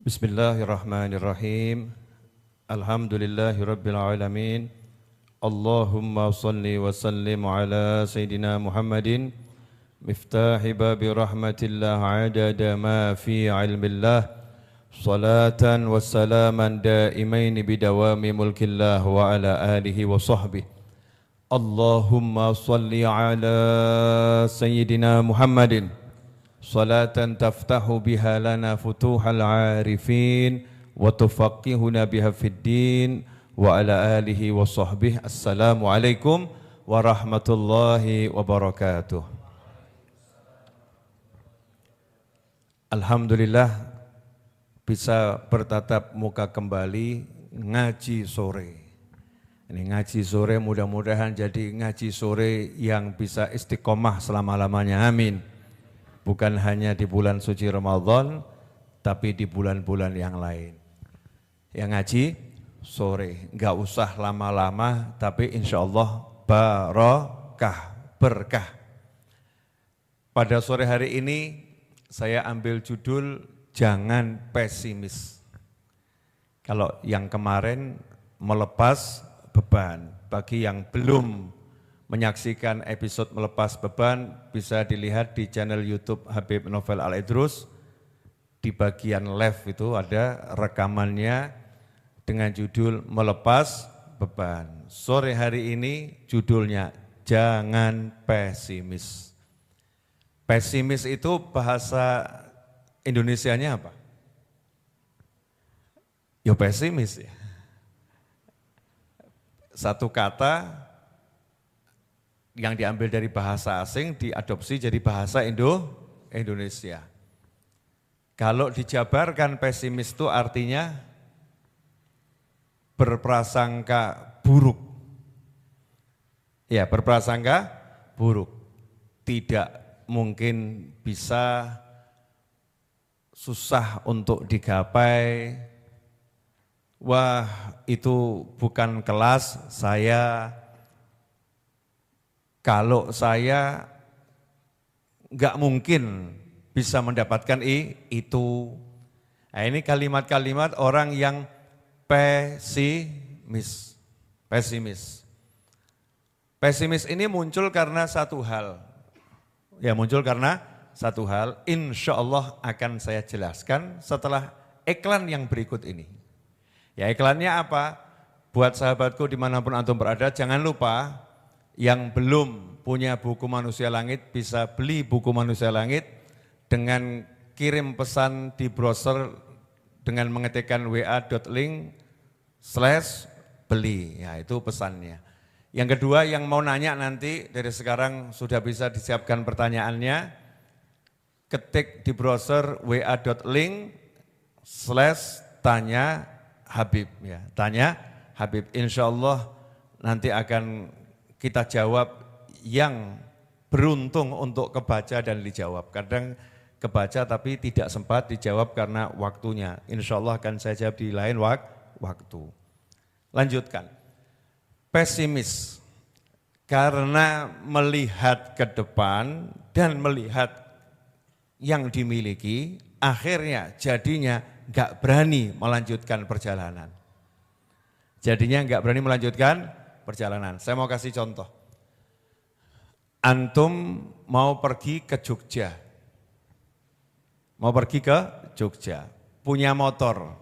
Bismillahirrahmanirrahim. Alhamdulillahirabbil alamin. Allahumma salli wa sallim ala sayidina Muhammadin miftahi babi rahmatillah adada ma fi ilmillah salatan wa salaman daimain bidawami mulkillah wa ala alihi wa sahbihi. Allahumma salli ala sayidina Muhammadin salatan taftahu biha lana futuhal arifin wa tufaqihuna biha fid din wa ala alihi wa sahbihi. Assalamualaikum warahmatullahi wabarakatuh. Alhamdulillah bisa bertatap muka kembali ngaji sore. Ini ngaji sore, mudah-mudahan jadi ngaji sore yang bisa istiqomah selama-lamanya, amin. Bukan hanya di bulan suci Ramadan, tapi di bulan-bulan yang lain. Yang ngaji sore, enggak usah lama-lama, tapi insya Allah barokah, berkah. Pada sore hari ini saya ambil judul jangan pesimis. Kalau yang kemarin melepas beban, bagi yang belum menyaksikan episode melepas beban bisa dilihat di channel YouTube Habib Novel Al-Idrus. Di bagian left itu ada rekamannya dengan judul melepas beban. Sore hari ini judulnya jangan pesimis. Pesimis itu bahasa Indonesianya apa? Ya pesimis ya. Satu kata yang diambil dari bahasa asing diadopsi jadi bahasa Indonesia. Kalau dijabarkan pesimis itu artinya berprasangka buruk. Ya, berprasangka buruk. Tidak mungkin bisa, susah untuk digapai. Wah, itu bukan kelas saya. Kalau saya enggak mungkin bisa mendapatkan itu. Nah, ini kalimat-kalimat orang yang pesimis. Pesimis ini muncul karena satu hal. Ya, muncul karena satu hal. Insya Allah akan saya jelaskan setelah iklan yang berikut ini. Ya, iklannya apa? Buat sahabatku dimanapun antum berada, jangan lupa yang belum punya buku Manusia Langit bisa beli buku Manusia Langit dengan kirim pesan di browser dengan mengetikkan wa.link/beli. Ya, itu pesannya. Yang kedua yang mau nanya nanti dari sekarang sudah bisa disiapkan pertanyaannya. Ketik di browser wa.link/tanya Habib. Ya, tanya Habib. Insya Allah nanti akan kita jawab yang beruntung untuk kebaca dan dijawab. Kadang kebaca tapi tidak sempat dijawab karena waktunya. Insya Allah akan saya jawab di lain waktu. Lanjutkan. Pesimis karena melihat ke depan dan melihat yang dimiliki, akhirnya jadinya enggak berani melanjutkan perjalanan. Jadinya enggak berani melanjutkan perjalanan. Saya mau kasih contoh. Antum mau pergi ke Jogja. Mau pergi ke Jogja. Punya motor.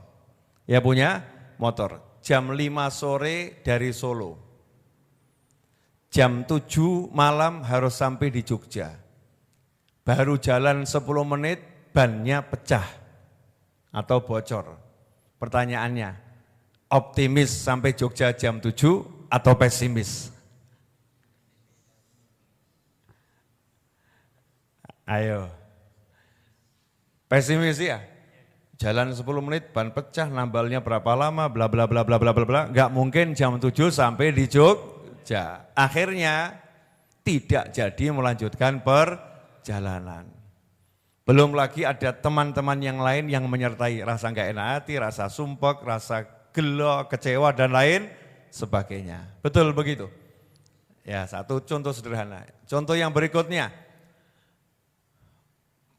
Ya, punya motor. Jam 5 sore dari Solo. Jam 7 malam harus sampai di Jogja. Baru jalan 10 menit bannya pecah atau bocor. Pertanyaannya, optimis sampai Jogja jam 7 atau pesimis? Ayo. Pesimis ya? Jalan 10 menit, ban pecah, nambalnya berapa lama, bla bla bla bla bla bla bla. Enggak mungkin jam 7 sampai di Jogja. Akhirnya tidak jadi melanjutkan perjalanan. Belum lagi ada teman-teman yang lain yang menyertai rasa enggak enak hati, rasa sumpek, rasa gelo, kecewa dan lain sebagainya. Betul begitu? Ya, satu contoh sederhana. Contoh yang berikutnya,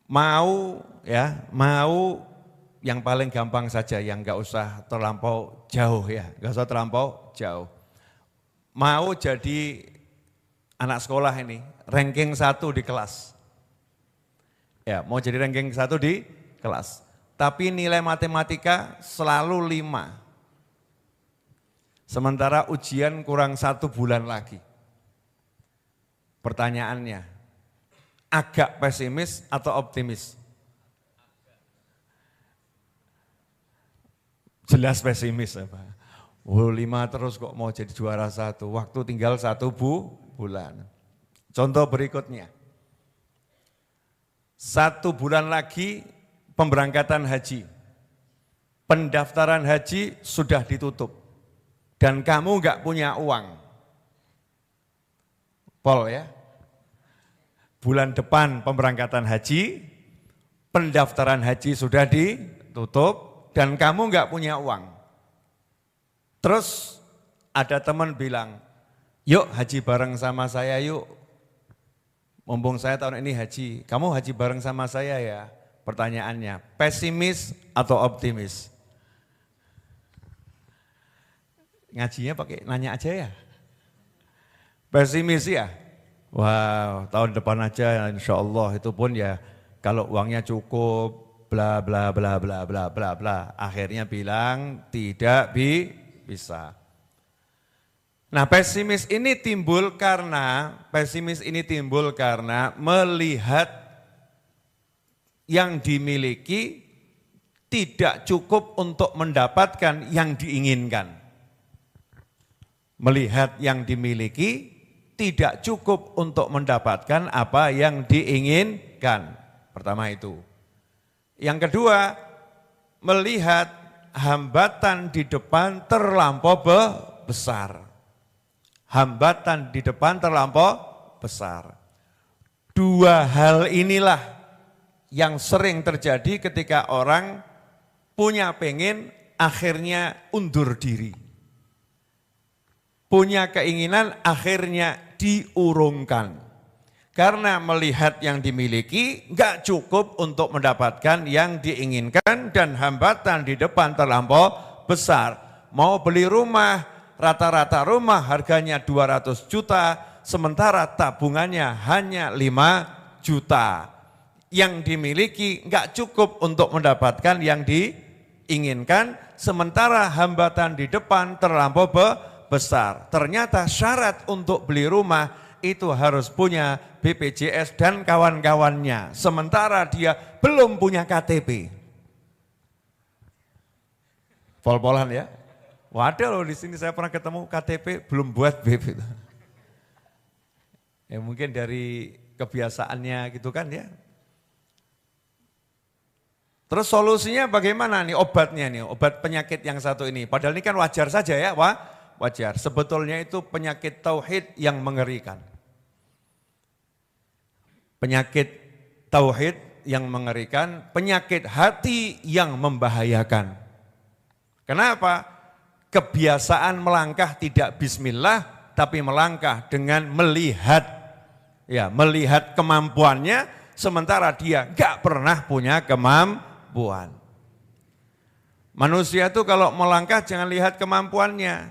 mau yang paling gampang saja, yang nggak usah terlampau jauh ya, nggak usah terlampau jauh. Mau jadi anak sekolah ini, ranking 1 di kelas. Ya, mau jadi ranking 1 di kelas. Tapi nilai matematika selalu 5. Sementara ujian kurang 1 bulan lagi. Pertanyaannya, agak pesimis atau optimis? Jelas pesimis ya Pak. 5 terus kok mau jadi juara 1, waktu tinggal 1 bulan. Contoh berikutnya, 1 bulan lagi pemberangkatan haji. Pendaftaran haji sudah ditutup dan kamu enggak punya uang. Pol ya, bulan depan pemberangkatan haji, pendaftaran haji sudah ditutup dan kamu enggak punya uang. Terus ada teman bilang, yuk haji bareng sama saya yuk. Mumpung saya tahun ini haji, kamu haji bareng sama saya ya. Pertanyaannya, pesimis atau optimis? Ngajinya pakai nanya aja ya. Pesimis ya? Wow, tahun depan aja insya Allah itu pun ya kalau uangnya cukup, bla bla bla bla bla bla bla. Akhirnya bilang tidak bisa. Nah, pesimis ini timbul karena melihat yang dimiliki tidak cukup untuk mendapatkan yang diinginkan. Melihat yang dimiliki tidak cukup untuk mendapatkan apa yang diinginkan. Pertama itu. Yang kedua, melihat hambatan di depan terlampau besar. Hambatan di depan terlampau besar. 2 hal inilah yang sering terjadi ketika orang punya pengen akhirnya undur diri. Punya keinginan akhirnya diurungkan. Karena melihat yang dimiliki enggak cukup untuk mendapatkan yang diinginkan dan hambatan di depan terlampau besar. Mau beli rumah, rata-rata rumah harganya 200 juta, sementara tabungannya hanya 5 juta. Yang dimiliki enggak cukup untuk mendapatkan yang diinginkan, sementara hambatan di depan terlampau besar. Ternyata syarat untuk beli rumah itu harus punya BPJS dan kawan-kawannya, sementara dia belum punya KTP. Pol-polan ya. Waduh loh di sini saya pernah ketemu KTP belum buat BP. Ya mungkin dari kebiasaannya gitu kan ya. Terus solusinya bagaimana nih obatnya nih, obat penyakit yang satu ini. Padahal ini kan wajar saja ya, wajar. Sebetulnya itu penyakit tauhid yang mengerikan. Penyakit tauhid yang mengerikan, penyakit hati yang membahayakan. Kenapa? Kebiasaan melangkah tidak bismillah, tapi melangkah dengan melihat kemampuannya, sementara dia enggak pernah punya kemampuan. Manusia itu kalau melangkah jangan lihat kemampuannya.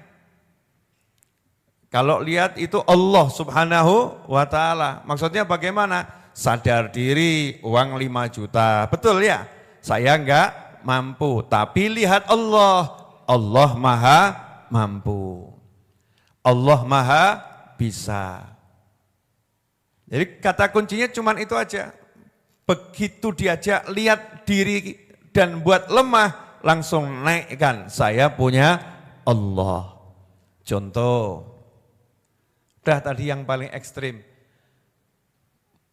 Kalau lihat itu Allah Subhanahu wa ta'ala. Maksudnya bagaimana? Sadar diri, uang 5 juta. Betul ya? Saya enggak mampu, tapi lihat Allah. Allah maha mampu. Allah maha bisa. Jadi kata kuncinya cuma itu aja. Begitu diajak lihat diri dan buat lemah, langsung naikkan. Saya punya Allah. Contoh. Udah tadi yang paling ekstrim.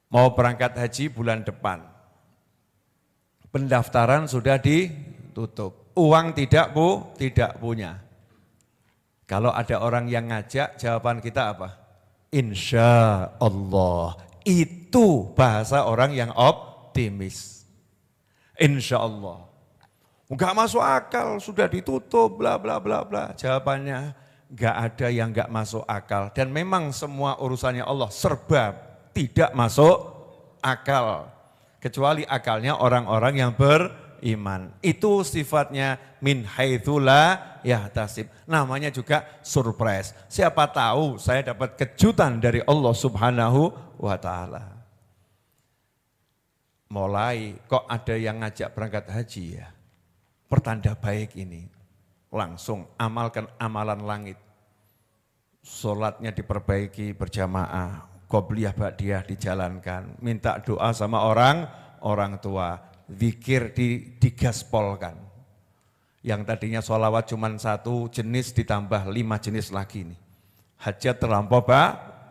Mau berangkat haji bulan depan. Pendaftaran sudah ditutup. Uang tidak punya. Kalau ada orang yang ngajak, jawaban kita apa? Insya Allah. Itu bahasa orang yang optimis. Insya Allah. Enggak masuk akal, sudah ditutup, bla bla bla bla. Jawabannya, enggak ada yang enggak masuk akal. Dan memang semua urusannya Allah serba tidak masuk akal. Kecuali akalnya orang-orang yang iman. Itu sifatnya min haitsu la yahtasib. Namanya juga surprise. Siapa tahu saya dapat kejutan dari Allah Subhanahu wa taala. Mulai kok ada yang ngajak berangkat haji ya. Pertanda baik ini. Langsung amalkan amalan langit. Sholatnya diperbaiki berjamaah. Qobliyah ba'diyah dijalankan. Minta doa sama orang tua. Zikir digaspolkan. Yang tadinya sholawat cuma satu jenis ditambah 5 jenis lagi nih. Hajat terlampau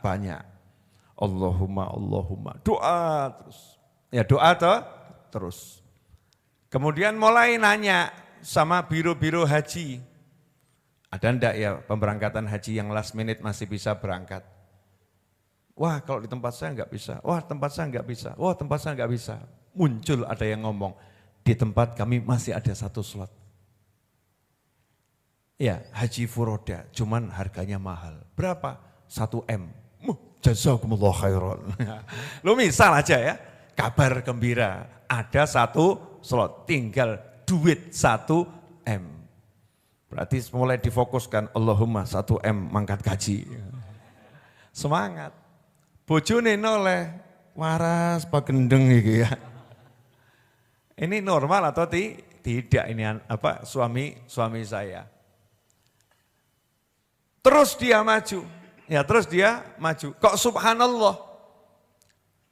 banyak. Allahumma doa terus. Ya doa terus. Kemudian mulai nanya sama biro-biro haji. Ada enggak ya pemberangkatan haji yang last minute masih bisa berangkat? Wah kalau di tempat saya enggak bisa, wah tempat saya enggak bisa, wah tempat saya enggak bisa. Muncul ada yang ngomong, di tempat kami masih ada 1 slot. Ya haji furoda, cuman harganya mahal. Berapa? 1M. Jazakumullah khairan. Lo misal aja ya. Kabar gembira, ada 1 slot, tinggal duit 1M. Berarti mulai difokuskan, Allahumma 1M mangkat gaji. Semangat. Bojone noleh, waras pagendeng gitu ya. Ini normal atau tidak ini suami saya. Terus dia maju. Kok subhanallah.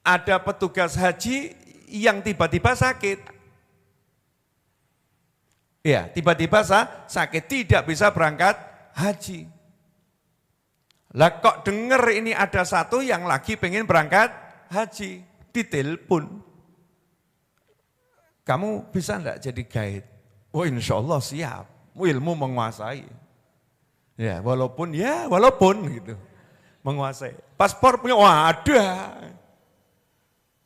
Ada petugas haji yang tiba-tiba sakit. Ya, tiba-tiba sakit, tidak bisa berangkat haji. Lah kok dengar ini ada 1 yang lagi pengen berangkat haji, ditelepon. Kamu bisa enggak jadi guide? Oh insya Allah siap, ilmu menguasai. Ya walaupun gitu, menguasai. Paspor punya, wah ada.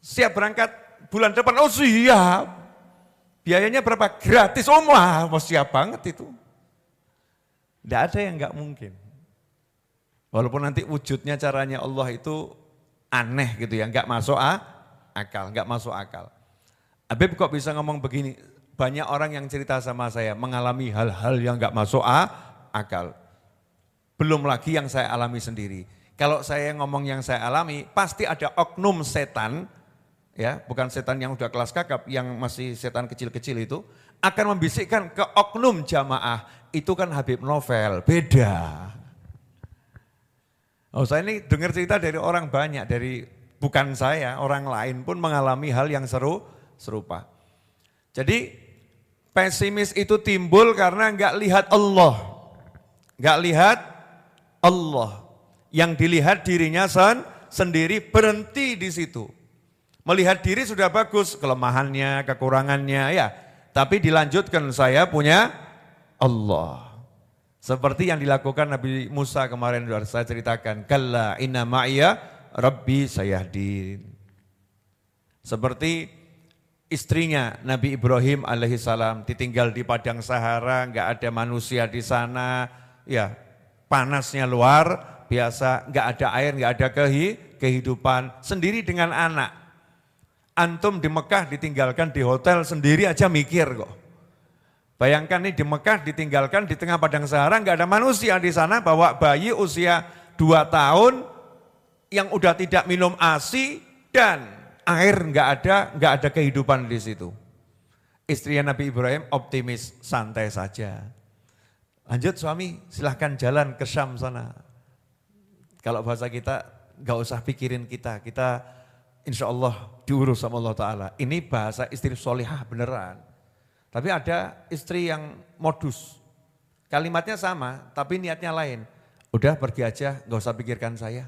Siap berangkat bulan depan, oh siap. Biayanya berapa? Gratis, oh wah siap banget itu. Tidak ada yang enggak mungkin. Walaupun nanti wujudnya caranya Allah itu aneh gitu ya, enggak masuk akal. Habib kok bisa ngomong begini? Banyak orang yang cerita sama saya mengalami hal-hal yang enggak masuk akal. Belum lagi yang saya alami sendiri. Kalau saya ngomong yang saya alami, pasti ada oknum setan, ya, bukan setan yang udah kelas kakap, yang masih setan kecil-kecil itu, akan membisikkan ke oknum jamaah, itu kan Habib Novel, beda. Oh, saya ini dengar cerita dari orang banyak, bukan saya, orang lain pun mengalami hal yang serupa. Jadi pesimis itu timbul karena enggak lihat Allah. Enggak lihat Allah. Yang dilihat dirinya sendiri, berhenti di situ. Melihat diri sudah bagus, kelemahannya, kekurangannya ya. Tapi dilanjutkan, saya punya Allah. Seperti yang dilakukan Nabi Musa kemarin sudah saya ceritakan. Kalla inna ma'iya rabbi sayahdin. Seperti istrinya Nabi Ibrahim alaihissalam ditinggal di padang Sahara, enggak ada manusia di sana, ya panasnya luar biasa, enggak ada air, enggak ada kehidupan, sendiri dengan anak. Antum di Mekah ditinggalkan di hotel sendiri aja mikir kok. Bayangkan nih di Mekah ditinggalkan di tengah padang Sahara, enggak ada manusia di sana, bawa bayi usia 2 tahun yang udah tidak minum ASI dan air enggak ada kehidupan di situ. Istrinya Nabi Ibrahim optimis, santai saja. Lanjut suami, silahkan jalan ke Syam sana. Kalau bahasa kita, enggak usah pikirin kita insya Allah diurus sama Allah Ta'ala. Ini bahasa istri solihah beneran. Tapi ada istri yang modus. Kalimatnya sama, tapi niatnya lain. Udah pergi aja, enggak usah pikirkan saya.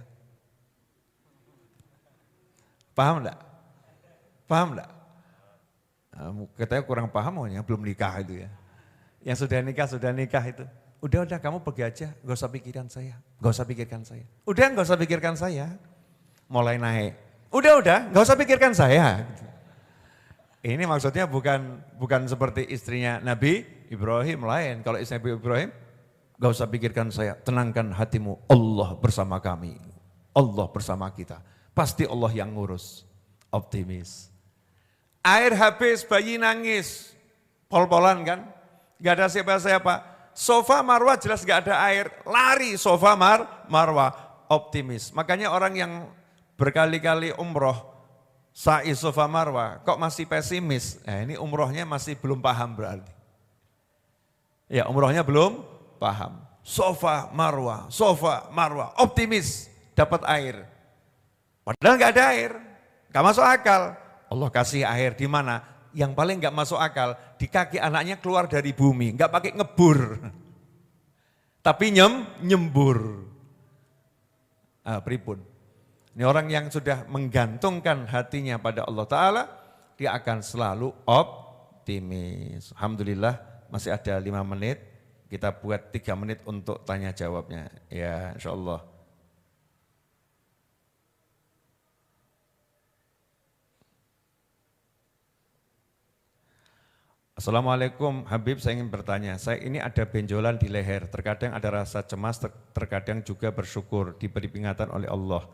Paham enggak? Paham enggak? Katanya kurang paham yang belum nikah itu ya. Yang sudah nikah itu. Udah kamu pergi aja, enggak usah pikirkan saya. Enggak usah pikirkan saya. Udah enggak usah pikirkan saya. Mulai naik. Udah enggak usah pikirkan saya. Ini maksudnya bukan seperti istrinya Nabi Ibrahim lain. Kalau istri Nabi Ibrahim, enggak usah pikirkan saya. Tenangkan hatimu, Allah bersama kami. Allah bersama kita. Pasti Allah yang ngurus. Optimis. Air habis, bayi nangis. pol-polan kan, nggak ada siapa-siapa. Sofa Marwah jelas nggak ada air, lari Sofa Marwah, optimis. Makanya orang yang berkali-kali umroh, sa'i Sofa Marwah, kok masih pesimis? Nah, ini umrohnya masih belum paham berarti. Ya umrohnya belum paham. Sofa Marwah, optimis dapat air. Padahal nggak ada air, nggak masuk akal. Allah kasih air di mana? Yang paling nggak masuk akal, di kaki anaknya keluar dari bumi, nggak pakai ngebur, tapi nyembur. Pripun. Ini orang yang sudah menggantungkan hatinya pada Allah Ta'ala, dia akan selalu optimis. Alhamdulillah masih ada 5 menit, kita buat 3 menit untuk tanya jawabnya. Ya insya Allah. Assalamualaikum Habib, saya ingin bertanya, saya ini ada benjolan di leher, terkadang ada rasa cemas, terkadang juga bersyukur, diberi peringatan oleh Allah.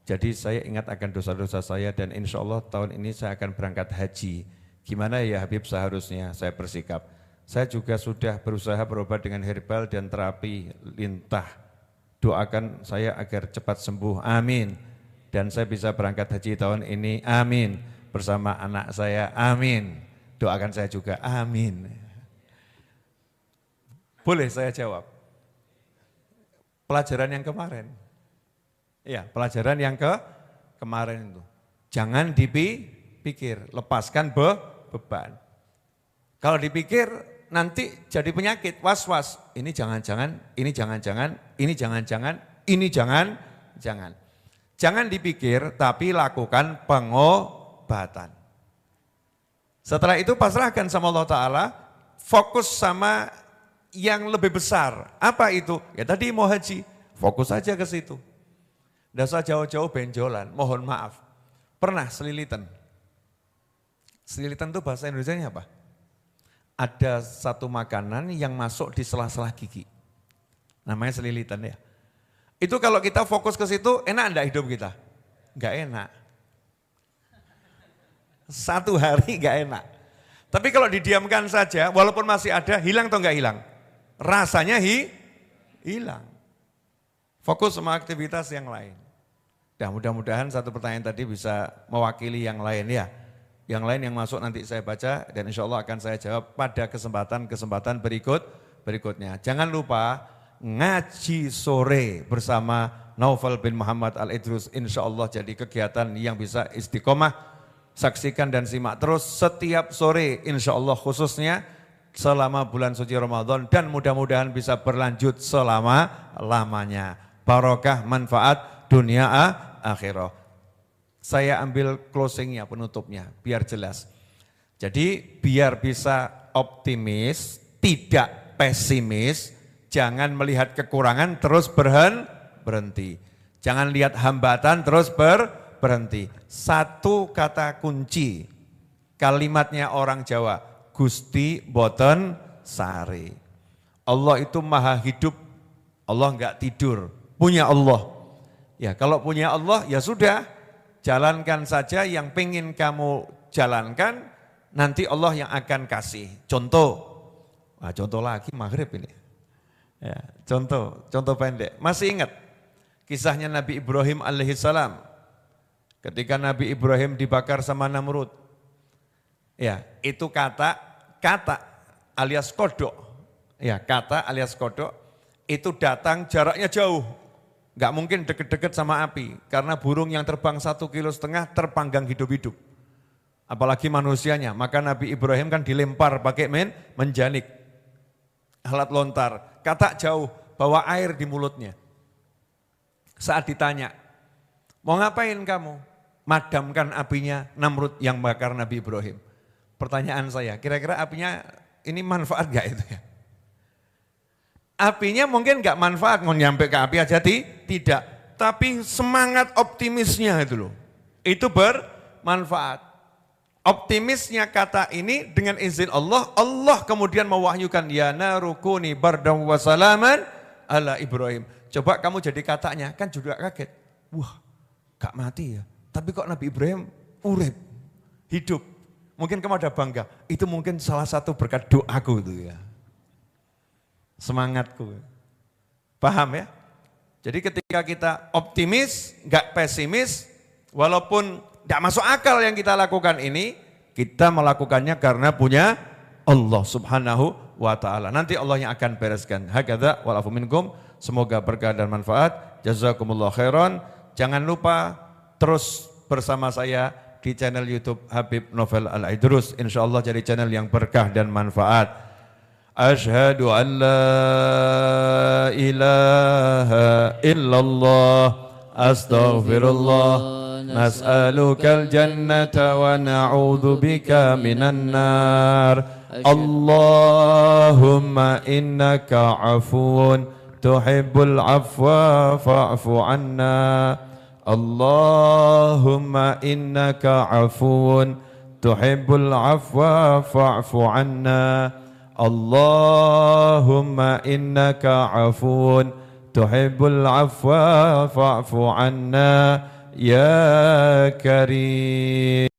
Jadi saya ingat akan dosa-dosa saya dan insya Allah tahun ini saya akan berangkat haji. Gimana ya Habib seharusnya saya bersikap? Saya juga sudah berusaha berobat dengan herbal dan terapi lintah. Doakan saya agar cepat sembuh, amin. Dan saya bisa berangkat haji tahun ini, amin. Bersama anak saya, amin. Doakan saya juga, amin. Boleh saya jawab? Pelajaran yang kemarin. Ya, pelajaran yang kemarin itu. Jangan dipikir, lepaskan beban. Kalau dipikir nanti jadi penyakit, was-was. Ini jangan-jangan, ini jangan-jangan, ini jangan-jangan, ini jangan-jangan. Jangan dipikir tapi lakukan pengobatan. Setelah itu pasrahkan sama Allah Ta'ala, fokus sama yang lebih besar. Apa itu? Ya tadi mau haji, fokus aja ke situ. Tidak usah jauh-jauh benjolan, mohon maaf. Pernah selilitan. Selilitan itu bahasa Indonesianya apa? Ada satu makanan yang masuk di sela-sela gigi. Namanya selilitan ya. Itu kalau kita fokus ke situ, enak enggak hidup kita? Enggak enak. 1 hari enggak enak. Tapi kalau didiamkan saja, walaupun masih ada, hilang atau enggak hilang? Rasanya hilang. Fokus sama aktivitas yang lain. Dan mudah-mudahan satu pertanyaan tadi bisa mewakili yang lain ya. Yang lain yang masuk nanti saya baca dan insya Allah akan saya jawab pada kesempatan-kesempatan berikutnya. Jangan lupa ngaji sore bersama Naufal bin Muhammad Al-Idrus. Insya Allah jadi kegiatan yang bisa istiqomah. Saksikan dan simak terus setiap sore insya Allah khususnya selama bulan suci Ramadan dan mudah-mudahan bisa berlanjut selama-lamanya. Barokah manfaat dunia akhirah. Saya ambil closingnya, penutupnya, biar jelas. Jadi biar bisa optimis, tidak pesimis, jangan melihat kekurangan terus berhenti. Jangan lihat hambatan terus berhenti. Satu kata kunci, kalimatnya orang Jawa, Gusti Boten Sari. Allah itu maha hidup, Allah enggak tidur, punya Allah. Ya kalau punya Allah ya sudah, jalankan saja yang pengen kamu jalankan, nanti Allah yang akan kasih. Contoh lagi maghrib ini. Ya, contoh pendek. Masih ingat kisahnya Nabi Ibrahim alaihissalam. Ketika Nabi Ibrahim dibakar sama Namrud. Ya, itu kata alias kodok. Ya, kata alias kodok itu datang jaraknya jauh. Enggak mungkin deket-deket sama api, karena burung yang terbang 1,5 kilo terpanggang hidup-hidup. Apalagi manusianya, maka Nabi Ibrahim kan dilempar pakai menjanik, alat lontar, kata jauh, bawa air di mulutnya. Saat ditanya, mau ngapain kamu? Madamkan apinya Namrud yang bakar Nabi Ibrahim. Pertanyaan saya, kira-kira apinya ini manfaat gak itu ya? Apinya mungkin gak manfaat, mau nyampe ke api aja tidak. Tapi semangat optimisnya itu loh, itu bermanfaat. Optimisnya kata ini dengan izin Allah, Allah kemudian mewahyukan, ya narukuni bardaw wa salaman ala Ibrahim. Coba kamu jadi katanya, kan juga kaget. Wah, gak mati ya. Tapi kok Nabi Ibrahim urip, hidup. Mungkin kamu ada bangga, itu mungkin salah satu berkat doaku itu ya. Semangatku. Paham ya? Jadi ketika kita optimis, enggak pesimis, walaupun enggak masuk akal yang kita lakukan ini, kita melakukannya karena punya Allah Subhanahu wa ta'ala. Nanti Allah yang akan bereskan. Hakadha wal afu minkum. Semoga berkah dan manfaat. Jazakumullah khairan. Jangan lupa terus bersama saya di channel YouTube Habib Novel Al-Aidrus. InsyaAllah jadi channel yang berkah dan manfaat. Ashhadu an la ilaha illallah. Astaghfirullah. Nas'alukal jannata wa na'udhu bika minan nar. Allahumma innaka afuun tuhibbul afwa fa'fu anna. Allahumma innaka afuun tuhibbul afwa fa'fu anna. Allahumma innaka afuun tuhibbul afwa fa'fu anna ya karim.